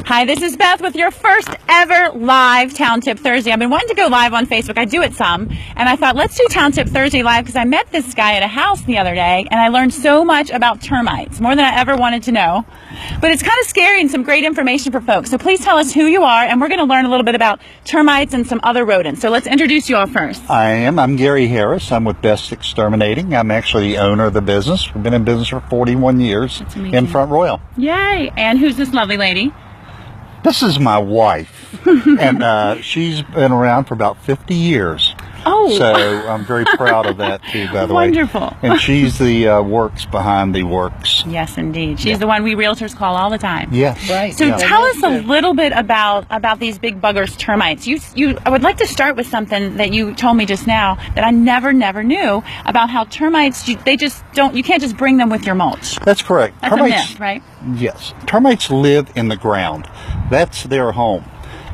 Hi, this is Beth with your first ever live Town Tip Thursday. I've been wanting to go live on Facebook. I do it some, and I thought let's do Town Tip Thursday live because I met this guy at a house the other day, and I learned so much about termites, more than I ever wanted to know. But it's kind of scary and some great information for folks. So please tell us who you are, and we're going to learn a little bit about termites and some other rodents. So let's introduce you all first. I'm Gary Harris. I'm with Best Exterminating. I'm actually the owner of the business. We've been in business for 41 years in Front Royal. Yay! And who's this lovely lady? This is my wife, and she's been around for about 50 years. Oh! So I'm very proud of that, too, by the way. Wonderful. And she's the works behind the works. Yes, indeed. She's the one we realtors call all the time. Yes. Right. So tell us a little bit about these big buggers, termites. I would like to start with something that you told me just now that I never knew about how termites, you can't just bring them with your mulch. That's correct. That's a myth, right? Yes. Termites live in the ground. That's their home.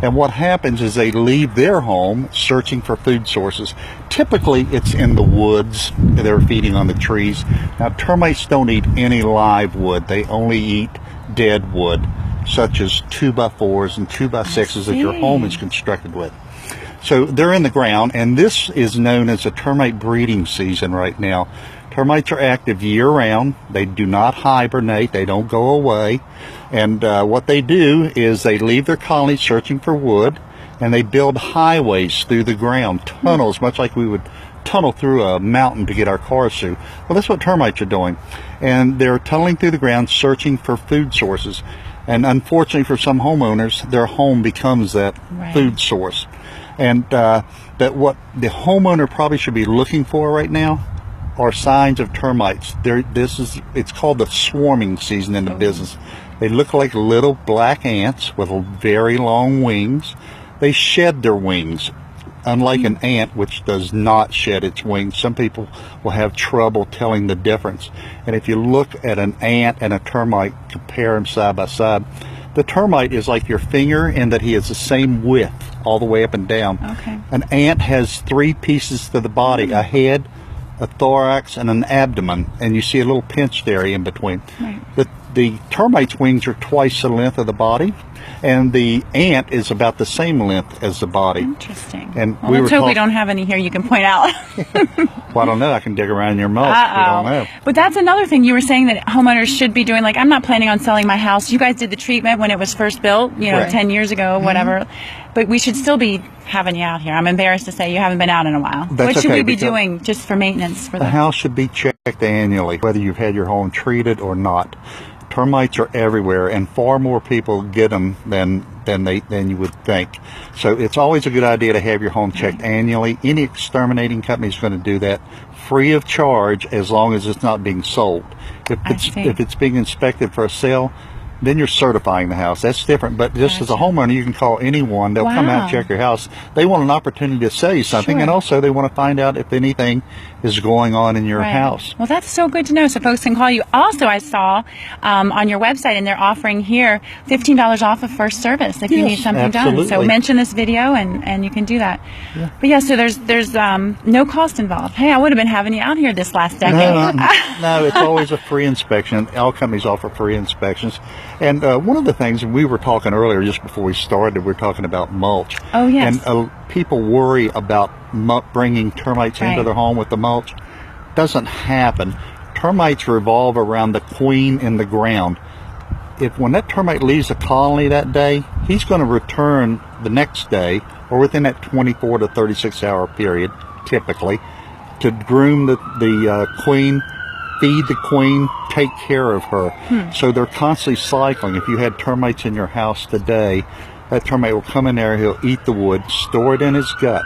And what happens is they leave their home searching for food sources. Typically, it's in the woods. They're feeding on the trees. Now, termites don't eat any live wood. They only eat dead wood, such as 2x4s and 2x6s that your home is constructed with. So they're in the ground, and this is known as a termite breeding season right now. Termites are active year-round. They do not hibernate. They don't go away. And what they do is they leave their colony searching for wood, and they build highways through the ground, tunnels, much like we would tunnel through a mountain to get our cars through. Well, that's what termites are doing. And they're tunneling through the ground searching for food sources. And unfortunately for some homeowners, their home becomes that food source. And that what the homeowner probably should be looking for right now are signs of termites. It's called the swarming season in the business. They look like little black ants with very long wings. They shed their wings, unlike an ant, which does not shed its wings. Some people will have trouble telling the difference. And if you look at an ant and a termite, compare them side by side, the termite is like your finger in that he has the same width all the way up and down. Okay. An ant has 3 pieces to the body, a head, a thorax, and an abdomen, and you see a little pinched area in between. Right. The termite's wings are twice the length of the body, and the ant is about the same length as the body. Interesting. And well, let's hope we don't have any here you can point out. Well, I don't know. I can dig around in your mulch. We don't know. But that's another thing you were saying that homeowners should be doing. Like, I'm not planning on selling my house. You guys did the treatment when it was first built, 10 years ago, whatever. But we should still be having you out here. I'm embarrassed to say you haven't been out in a while. What should we be doing just for maintenance? The house should be checked annually, whether you've had your home treated or not. Termites are everywhere, and far more people get them than you would think. So it's always a good idea to have your home checked annually. Any exterminating company is going to do that free of charge as long as it's not being sold. If it's being inspected for a sale, then you're certifying the house. That's different. But just as a homeowner, you can call anyone. They'll come out and check your house. They want an opportunity to sell you something, and also they want to find out if anything is going on in your house. Well, that's so good to know. So folks can call you. Also, I saw on your website, and they're offering here $15 off of first service if you need something done. So mention this video, and you can do that. Yeah. But yeah, so there's no cost involved. Hey, I would have been having you out here this last decade. No, it's always a free inspection. All companies offer free inspections. And one of the things, we were talking earlier, just before we started, we were talking about mulch. Oh, yes. And people worry about bringing termites into their home with the mulch. Doesn't happen. Termites revolve around the queen in the ground. When that termite leaves the colony that day, he's going to return the next day, or within that 24 to 36 hour period, typically, to groom the queen, feed the queen, take care of her. So they're constantly cycling. If you had termites in your house today, that termite will come in there, he'll eat the wood, store it in his gut.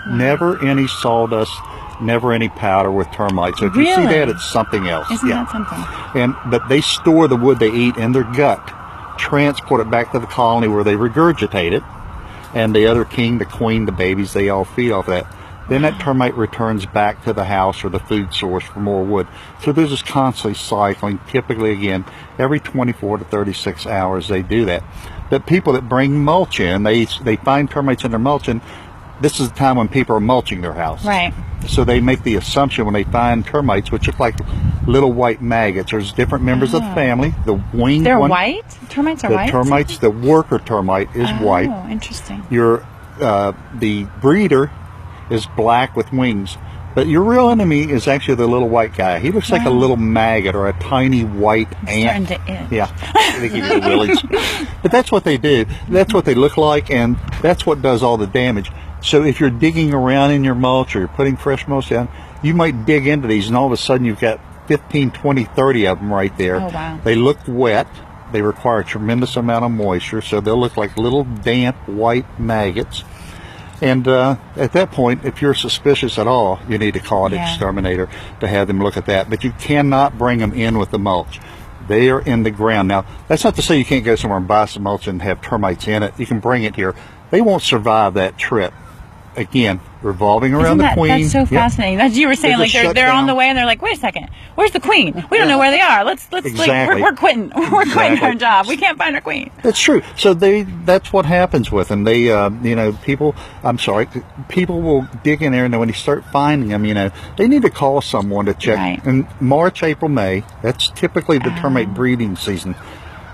Never any sawdust, never any powder with termites. So if you see that, it's something else. Isn't that something? But they store the wood they eat in their gut, transport it back to the colony where they regurgitate it, and the other king, the queen, the babies, they all feed off that. Then that termite returns back to the house or the food source for more wood. So they're just constantly cycling. Typically, again, every 24 to 36 hours they do that. But people that bring mulch in, they find termites in their mulch, and this is the time when people are mulching their house. Right. So they make the assumption when they find termites, which look like little white maggots. There's different members of the family. The winged They're one, white? Termites are white? Termites, the worker termite is white. Oh, interesting. The breeder is black with wings. But your real enemy is actually the little white guy. He looks like a little maggot or a tiny white ant. Starting to itch. Yeah, they give you the willies. But that's what they do. That's what they look like, and that's what does all the damage. So if you're digging around in your mulch or you're putting fresh mulch down, you might dig into these, and all of a sudden you've got 15, 20, 30 of them right there. Oh, wow. They look wet. They require a tremendous amount of moisture, so they'll look like little damp white maggots. And at that point, if you're suspicious at all, you need to call an exterminator to have them look at that. But you cannot bring them in with the mulch. They are in the ground. Now, that's not to say you can't go somewhere and buy some mulch and have termites in it. You can bring it here. They won't survive that trip. Again, revolving around the queen. That's so fascinating. As you were saying, like they're on the way, and they're like, "Wait a second, where's the queen? We don't know where they are. Let's Exactly. we're quitting. We're quitting our job. We can't find our queen." That's true. So that's what happens with them. They, people will dig in there, and when you start finding them, they need to call someone to check. Right. In March, April, May, that's typically the termite breeding season.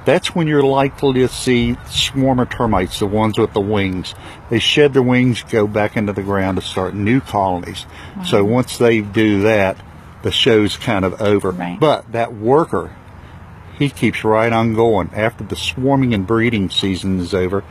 That's when you're likely to see swarmer termites, the ones with the wings. They shed their wings, go back into the ground to start new colonies. Wow. So once they do that, the show's kind of over. Right. But that worker, he keeps right on going. After the swarming and breeding season is over,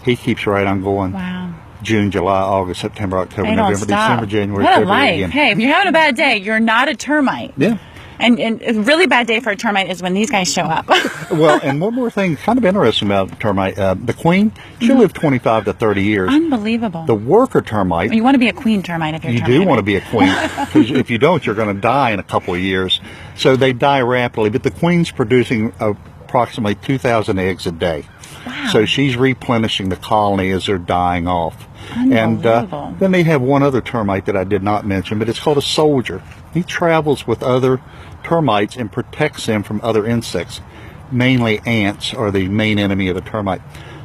he keeps right on going. Wow. June, July, August, September, October, They November, don't stop. December, January, What a February life. again. Hey, if you're having a bad day, you're not a termite. Yeah. And a really bad day for a termite is when these guys show up. Well, and one more thing, kind of interesting about the termite. The queen, she'll live 25 to 30 years. Unbelievable. The worker termite. You want to be a queen termite if you're a You termite. do want to be a queen, because if you don't, you're going to die in a couple of years. So they die rapidly, but the queen's producing approximately 2,000 eggs a day. Wow. So she's replenishing the colony as they're dying off. And Unbelievable. then they have one other termite that I did not mention, but it's called a soldier. He travels with other termites and protects them from other insects. Mainly ants are the main enemy of the termite.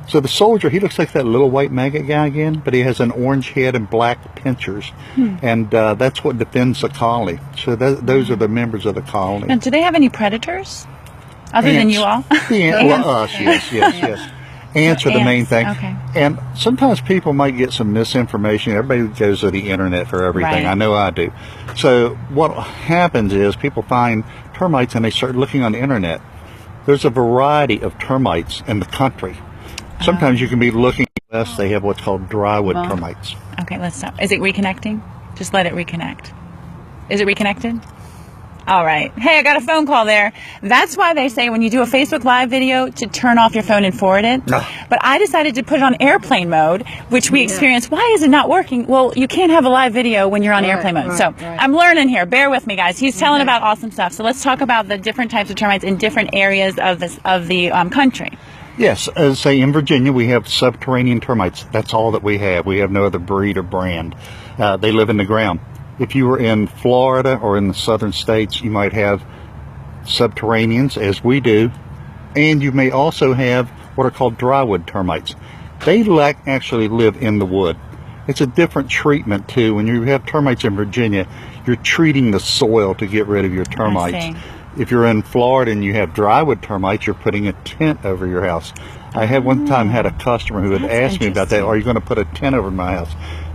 So the soldier, he looks like that little white maggot guy again, but he has an orange head and black pincers. And that's what defends the colony. So those are the members of the colony. Now, do they have any predators? Other than you all? Well, us, yes. Ants are the main thing. Okay. And sometimes people might get some misinformation. Everybody goes to the internet for everything. Right. I know I do. So what happens is people find termites and they start looking on the internet. There's a variety of termites in the country. Sometimes you can be looking at this. They have what's called drywood termites. Okay, let's stop. Is it reconnecting? Just let it reconnect. Is it reconnected? All right. Hey, I got a phone call there. That's why they say when you do a Facebook Live video to turn off your phone and forward it. But I decided to put it on airplane mode, which we experienced. Why is it not working? Well, you can't have a live video when you're on airplane mode. So I'm learning here. Bear with me, guys. He's telling about awesome stuff. So let's talk about the different types of termites in different areas of the country. Yes, say in Virginia we have subterranean termites. That's all that we have. We have no other breed or brand. They live in the ground. If you were in Florida or in the southern states, you might have subterraneans, as we do, and you may also have what are called drywood termites. They actually live in the wood. It's a different treatment too. When you have termites in Virginia, you're treating the soil to get rid of your termites. I see. If you're in Florida and you have drywood termites, you're putting a tent over your house. I had one time had a customer who had asked me about that. Are you going to put a tent over my house?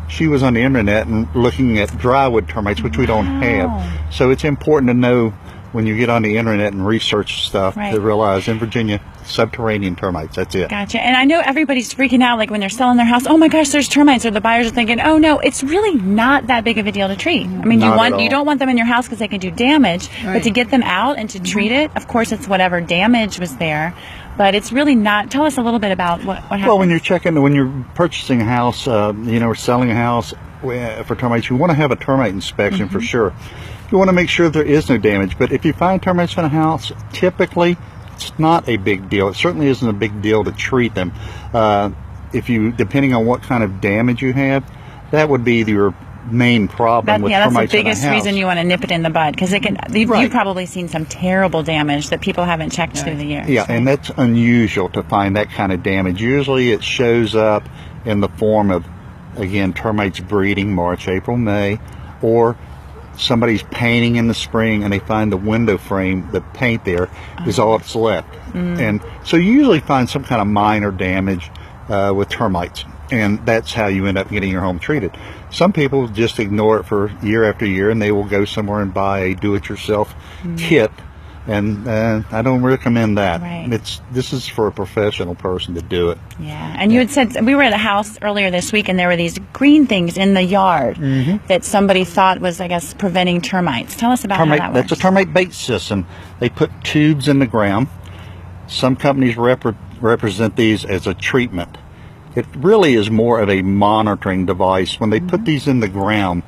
She was on the internet and looking at drywood termites, which we don't have. So it's important to know when you get on the internet and research stuff to realize in Virginia, subterranean termites, that's it. Gotcha. And I know everybody's freaking out, like when they're selling their house, oh my gosh, there's termites, or the buyers are thinking, oh no, it's really not that big of a deal to treat. I mean, you don't want them in your house because they can do damage, but to get them out and to treat it, of course it's whatever damage was there, but it's really not. Tell us a little bit about what happened. Well, when you're purchasing a house, or selling a house for termites, you want to have a termite inspection for sure. You want to make sure there is no damage, but if you find termites in a house, typically it's not a big deal. It certainly isn't a big deal to treat them. Depending on what kind of damage you have, that would be your main problem with termites in a house. That's the biggest reason you want to nip it in the bud, because you've probably seen some terrible damage that people haven't checked through the years. Yeah, and that's unusual to find that kind of damage. Usually it shows up in the form of again, termites breeding March, April, May, or somebody's painting in the spring and they find the window frame, the paint there is all that's left. And so you usually find some kind of minor damage with termites, and that's how you end up getting your home treated. Some people just ignore it for year after year, and they will go somewhere and buy a do-it-yourself kit, and I don't recommend that. Right. This is for a professional person to do it. Yeah, and you had said, we were at a house earlier this week, and there were these green things in the yard that somebody thought was, I guess, preventing termites. Tell us about how that works. That's a termite bait system. They put tubes in the ground. Some companies represent these as a treatment. It really is more of a monitoring device. When they put these in the ground,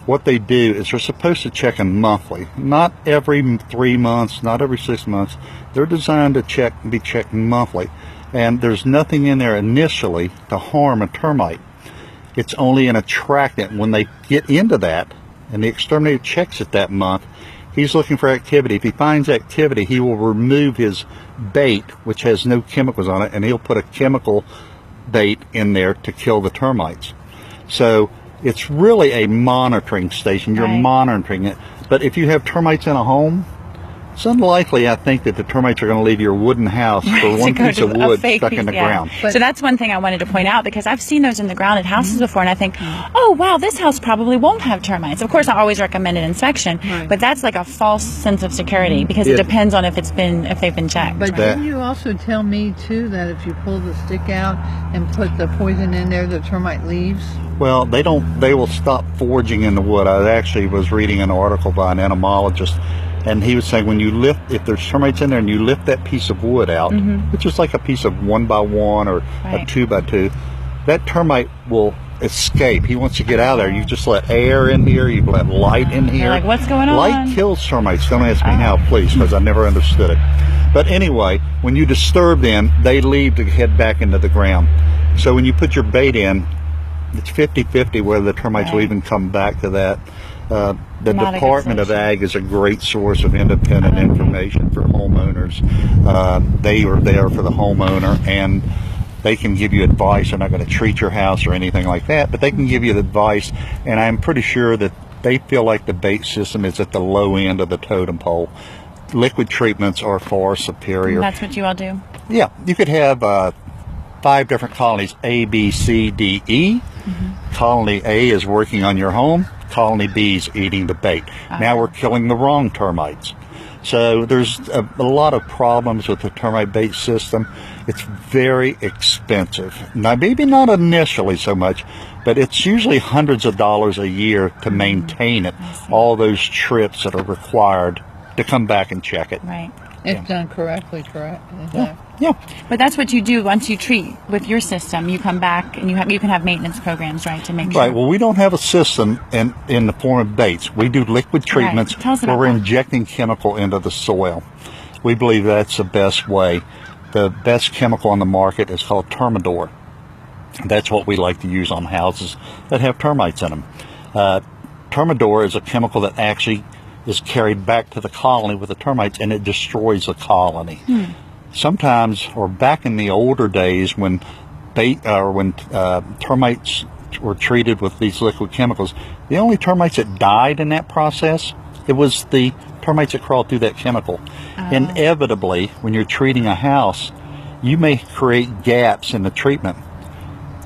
what they do is they're supposed to check them monthly. Not every 3 months, not every 6 months. They're designed to be checked monthly. And there's nothing in there initially to harm a termite. It's only an attractant. When they get into that, and the exterminator checks it that month, he's looking for activity. If he finds activity, he will remove his bait, which has no chemicals on it, and he'll put a chemical bait in there to kill the termites. So it's really a monitoring station. You're monitoring it. But if you have termites in a home, it's unlikely, I think, that the termites are going to leave your wooden house for one piece of wood stuck in the ground. So that's one thing I wanted to point out, because I've seen those in the ground at houses before, and I think, oh, wow, this house probably won't have termites. Of course, I always recommend an inspection, but that's like a false sense of security, because it depends on if they've been checked. But didn't you also tell me, too, that if you pull the stick out and put the poison in there, the termite leaves? Well, they will stop foraging in the wood. I actually was reading an article by an entomologist, and he was saying when you lift, if there's termites in there and you lift that piece of wood out, which is like a piece of 1 by 1 or a 2 by 2, that termite will escape. He wants to get out of there. You just let air in here, you let light in here. They're like, what's going on? Light kills termites. Don't ask me how, please, because I never understood it. But anyway, when you disturb them, they leave to head back into the ground. So when you put your bait in, it's 50-50 whether the termites will even come back to that. The Department of Ag is a great source of independent information for homeowners. They are there for the homeowner, and they can give you advice. They're not going to treat your house or anything like that, but they can give you the advice, and I'm pretty sure that they feel like the bait system is at the low end of the totem pole. Liquid treatments are far superior. And that's what you all do? Yeah. You could have 5 different colonies, A, B, C, D, E. Colony A is working on your home. Colony B is eating the bait. Now we're killing the wrong termites. So there's a lot of problems with the termite bait system. It's very expensive. Now, maybe not initially so much, but it's usually hundreds of dollars a year to maintain it. All those trips that are required to come back and check it. Right. If done correctly, correct? Yeah. But that's what you do once you treat with your system. You come back and you can have maintenance programs, right, to make sure. Right. Well, we don't have a system in the form of baits. We do liquid treatments Tell us where about we're that. injecting chemical into the soil. We believe that's the best way. The best chemical on the market is called Termidor. That's what we like to use on houses that have termites in them. Termidor is a chemical that actually is carried back to the colony with the termites, and it destroys the colony. Sometimes, or back in the older days when termites were treated with these liquid chemicals, the only termites that died in that process, it was the termites that crawled through that chemical. Inevitably, when you're treating a house, you may create gaps in the treatment.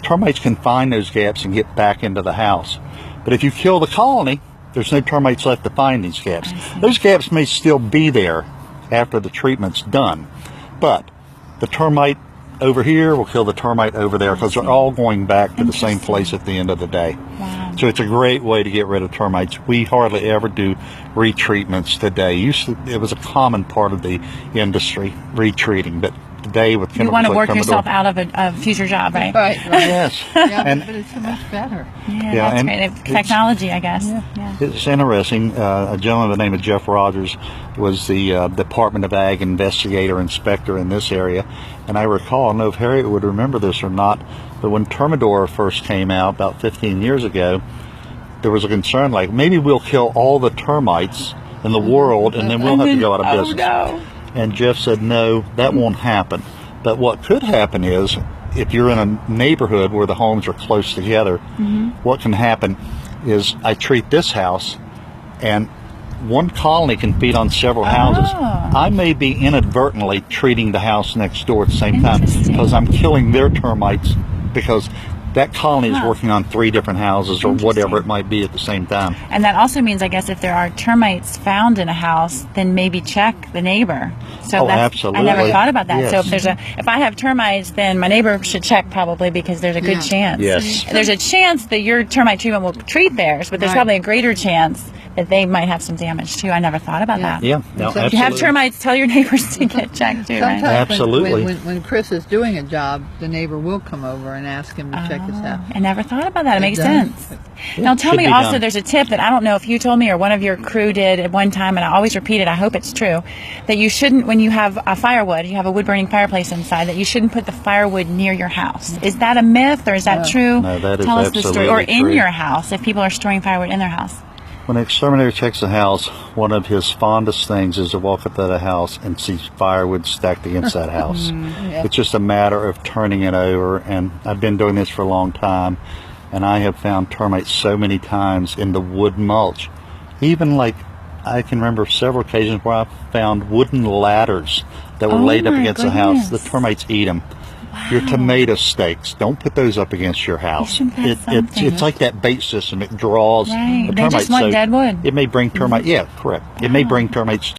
Termites can find those gaps and get back into the house. But if you kill the colony, there's no termites left to find these gaps. Those gaps may still be there after the treatment's done, but the termite over here will kill the termite over there, because they're all going back to the same place at the end of the day. Wow. So it's a great way to get rid of termites. We hardly ever do retreatments today. It was a common part of the industry, retreating, but today with chemicals You want to like work Termidor, yourself out of a future job, right? Right. Yes. Yeah, but it's so much better. Yeah, that's great. Technology, I guess. Yeah. It's interesting. A gentleman by the name of Jeff Rogers was the Department of Ag inspector in this area. And I recall, I don't know if Harriet would remember this or not, but when Termidor first came out about 15 years ago, there was a concern like maybe we'll kill all the termites in the world and then we'll have to go out of business. No. And Jeff said, no, that won't happen. But what could happen is if you're in a neighborhood where the homes are close together, what can happen is I treat this house, and one colony can feed on several houses. I may be inadvertently treating the house next door at the same time because I'm killing their termites because that colony is working on 3 different houses or whatever it might be at the same time. And that also means, I guess, if there are termites found in a house, then maybe check the neighbor. So Absolutely. I never thought about that. Yes. So if I have termites, then my neighbor should check probably because there's a good chance. Yes. There's a chance that your termite treatment will treat theirs, but there's probably a greater chance that they might have some damage too. I never thought about that. Yeah, no, absolutely. If you have termites, tell your neighbors to get checked too, right? Sometimes Absolutely. when Chris is doing a job, the neighbor will come over and ask him to check his house. I never thought about that. It makes does. sense. Now tell Should me be also, done. there's a tip that I don't know if you told me or one of your crew did at one time, and I always repeat it, I hope it's true, that you shouldn't, when you have a firewood, you have a wood-burning fireplace inside, that you shouldn't put the firewood near your house. Is that a myth, or is that true? No, that is Tell us the story. Or absolutely in true. your house, if people are storing firewood in their house. When an exterminator checks a house, one of his fondest things is to walk up to the house and see firewood stacked against that house. It's just a matter of turning it over, and I've been doing this for a long time, and I have found termites so many times in the wood mulch. Even like, I can remember several occasions where I found wooden ladders that were laid up my against the house. The goodness. termites eat them. Your tomato stakes, don't put those up against your house. Isn't that something? It's like that bait system. It draws Right. the They termites. just want dead wood. It may bring termites. Yeah, correct. It may bring termites